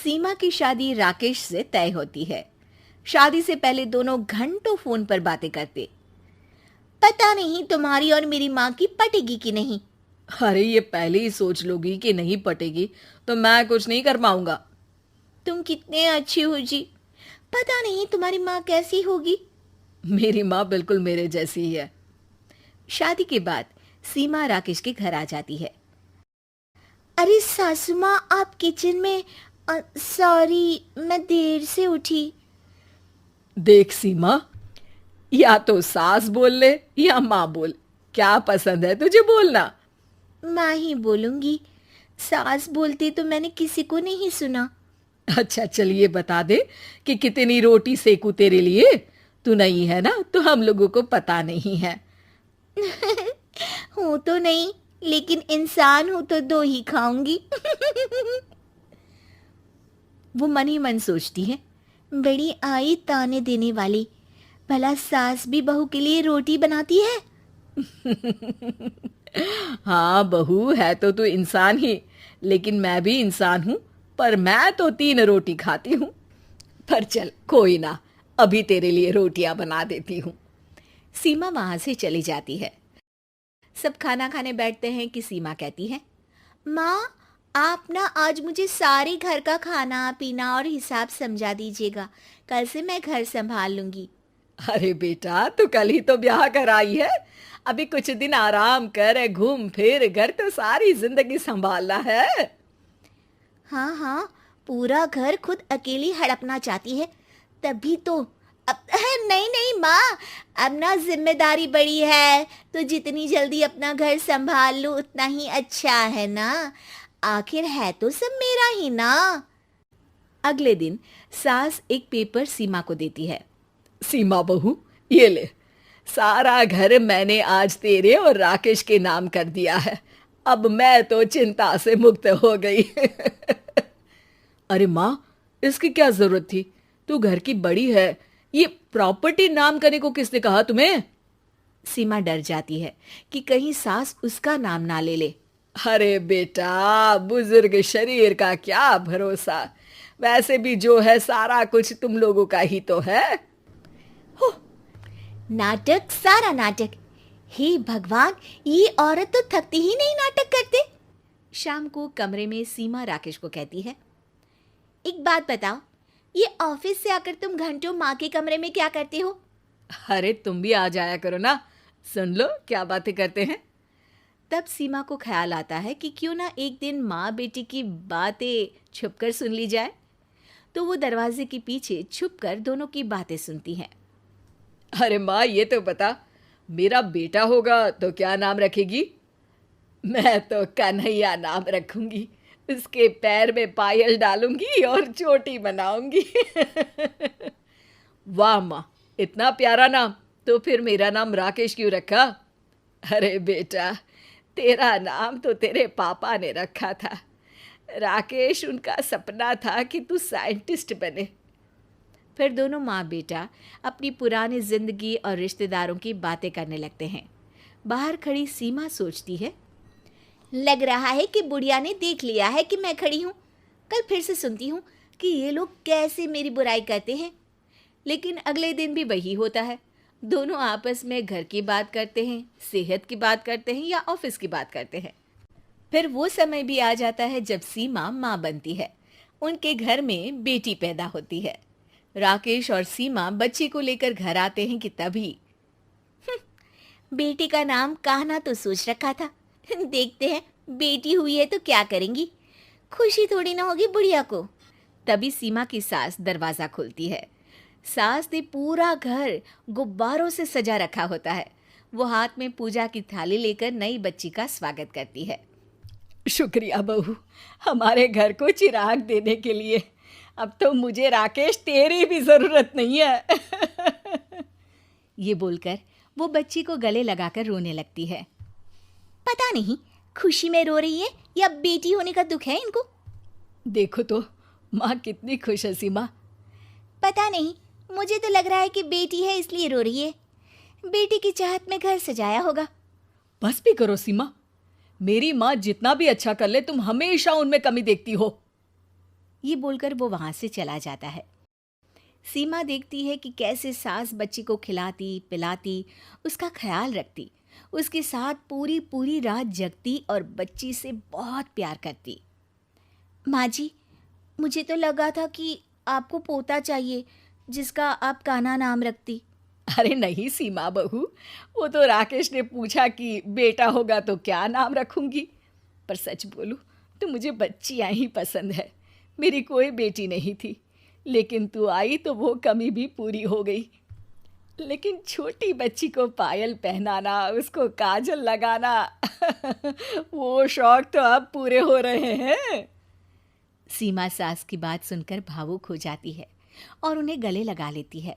सीमा की शादी राकेश से तय होती है। शादी से पहले दोनों घंटों फोन पर बातें करते। पता नहीं तुम्हारी और मेरी माँ की पटेगी कि नहीं। अरे ये पहले ही सोच लोगी कि नहीं पटेगी तो मैं कुछ नहीं कर पाऊंगा। तुम कितने अच्छी हो जी। पता नहीं तुम्हारी माँ कैसी होगी। मेरी माँ बिल्कुल मेरे जैसी ही है। शादी के बाद सीमा राकेश के घर आ जाती है। अरे सासू माँ, आप किचन में। सॉरी, मैं देर से उठी। देख सीमा, या तो सास बोल ले या माँ बोल, क्या पसंद है तुझे बोलना। माँ ही बोलूंगी। सास बोलती तो मैंने किसी को नहीं सुना। अच्छा चलिए बता दे कि कितनी रोटी सेकू तेरे लिए। तू नहीं है ना तो हम लोगों को पता नहीं है। हूं तो नहीं, लेकिन इंसान हूं तो दो ही खाऊंगी। वो मन ही मन सोचती है, बड़ी आई ताने देने वाली। भला सास भी बहू के लिए रोटी बनाती है। हाँ बहू है तो तू इंसान ही, लेकिन मैं भी इंसान हूँ। पर मैं तो 3 रोटी खाती हूँ। पर चल कोई ना, अभी तेरे लिए रोटियां बना देती हूँ। सीमा वहां से चली जाती है। सब खाना खाने बैठते हैं कि सीमा कहती है, माँ, आप ना आज मुझे सारे घर का खाना पीना और हिसाब समझा दीजिएगा। कल से मैं घर संभाल लूंगी। अरे बेटा, तू कल ही तो ब्याह कर आई है। अभी कुछ दिन आराम कर, घूम फिर, घर तो सारी जिंदगी संभालना है। हाँ हाँ, पूरा घर खुद अकेली हड़पना चाहती है, तभी तो। अब नहीं नहीं माँ, अब ना जिम्मेदारी बड़ी है, तो जितनी जल्दी अपना घर संभाल लूँ उतना ही अच्छा है ना। आखिर है तो सब मेरा ही ना। अगले दिन सास एक पेपर सीमा को देती है। सीमा बहू, ये ले, सारा घर मैंने आज तेरे और राकेश के नाम कर दिया है। अब मैं तो चिंता से मुक्त हो गई। अरे माँ, इसकी क्या जरूरत थी? तू घर की बड़ी है। ये प्रॉपर्टी नाम करने को किसने कहा तुम्हें? सीमा डर जाती है कि कहीं सास उसका नाम ना ले ले। अरे बेटा, बुजुर्ग शरीर का क्या भरोसा। वैसे भी जो है सारा कुछ तुम लोगों का ही तो है। हो, नाटक, सारा नाटक। हे भगवान, ये औरत तो थकती ही नहीं नाटक करते। शाम को कमरे में सीमा राकेश को कहती है, एक बात बताओ, ये ऑफिस से आकर तुम घंटों माँ के कमरे में क्या करते हो? अरे तुम भी आ जाया करो ना, सुन लो क्या बातें करते हैं। तब सीमा को ख्याल आता है कि क्यों ना एक दिन माँ बेटी की बातें छुपकर सुन ली जाए। तो वो दरवाजे के पीछे छुपकर दोनों की बातें सुनती हैं। अरे माँ, ये तो बता, मेरा बेटा होगा तो क्या नाम रखेगी? मैं तो कन्हैया नाम रखूंगी। उसके पैर में पायल डालूंगी और चोटी बनाऊंगी। वाह माँ, इतना प्यारा नाम। तो फिर मेरा नाम राकेश क्यों रखा? अरे बेटा, तेरा नाम तो तेरे पापा ने रखा था। राकेश उनका सपना था कि तू साइंटिस्ट बने। फिर दोनों माँ बेटा अपनी पुरानी जिंदगी और रिश्तेदारों की बातें करने लगते हैं। बाहर खड़ी सीमा सोचती है, लग रहा है कि बुढ़िया ने देख लिया है कि मैं खड़ी हूँ। कल फिर से सुनती हूँ कि ये लोग कैसे मेरी बुराई करते हैं। लेकिन अगले दिन भी वही होता है। दोनों आपस में घर की बात करते हैं, सेहत की बात करते हैं या ऑफिस की बात करते हैं। फिर वो समय भी आ जाता है जब सीमा माँ बनती है। उनके घर में बेटी पैदा होती है। राकेश और सीमा बच्ची को लेकर घर आते हैं कि तभी बेटी का नाम कान्हा तो सोच रखा था। देखते हैं बेटी हुई है तो क्या करेंगी। खुशी थोड़ी ना होगी बुढ़िया को। तभी सीमा की सास दरवाजा खोलती है। सास ने पूरा घर गुब्बारों से सजा रखा होता है। वो हाथ में पूजा की थाली लेकर नई बच्ची का स्वागत करती है। शुक्रिया बहू, हमारे घर को चिराग देने के लिए। अब तो मुझे राकेश तेरी भी जरूरत नहीं है। ये बोलकर वो बच्ची को गले लगाकर रोने लगती है। पता नहीं खुशी में रो रही है या बेटी होने का दुख है इनको। देखो तो माँ कितनी खुश है सीमा। पता नहीं, मुझे तो लग रहा है कि बेटी है इसलिए रो रही है। बेटी की चाहत में घर सजाया होगा। बस भी करो सीमा, मेरी माँ जितना भी अच्छा कर ले तुम हमेशा उनमें कमी देखती हो। ये बोलकर वो वहाँ से चला जाता है। सीमा देखती है कि कैसे सास बच्ची को खिलाती पिलाती, उसका ख्याल रखती, उसके साथ पूरी पूरी रात जगती और बच्ची से बहुत प्यार करती। माँ जी, मुझे तो लगा था कि आपको पोता चाहिए जिसका आप कान्हा नाम रखती। अरे नहीं सीमा बहू, वो तो राकेश ने पूछा कि बेटा होगा तो क्या नाम रखूंगी। पर सच बोलूं तो मुझे बच्चियां ही पसंद है। मेरी कोई बेटी नहीं थी, लेकिन तू आई तो वो कमी भी पूरी हो गई। लेकिन छोटी बच्ची को पायल पहनाना, उसको काजल लगाना वो शौक तो अब पूरे हो रहे हैं। सीमा सास की बात सुनकर भावुक हो जाती है और उन्हें गले लगा लेती है।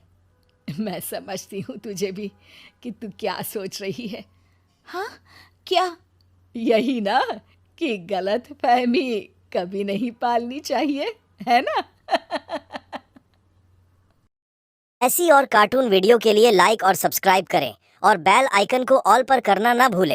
मैं समझती हूँ तुझे भी कि तू क्या सोच रही है। हाँ, क्या? यही ना कि गलत फहमी कभी नहीं पालनी चाहिए, है ना? ऐसी और कार्टून वीडियो के लिए लाइक और सब्सक्राइब करें और बेल आइकन को ऑल पर करना ना भूलें।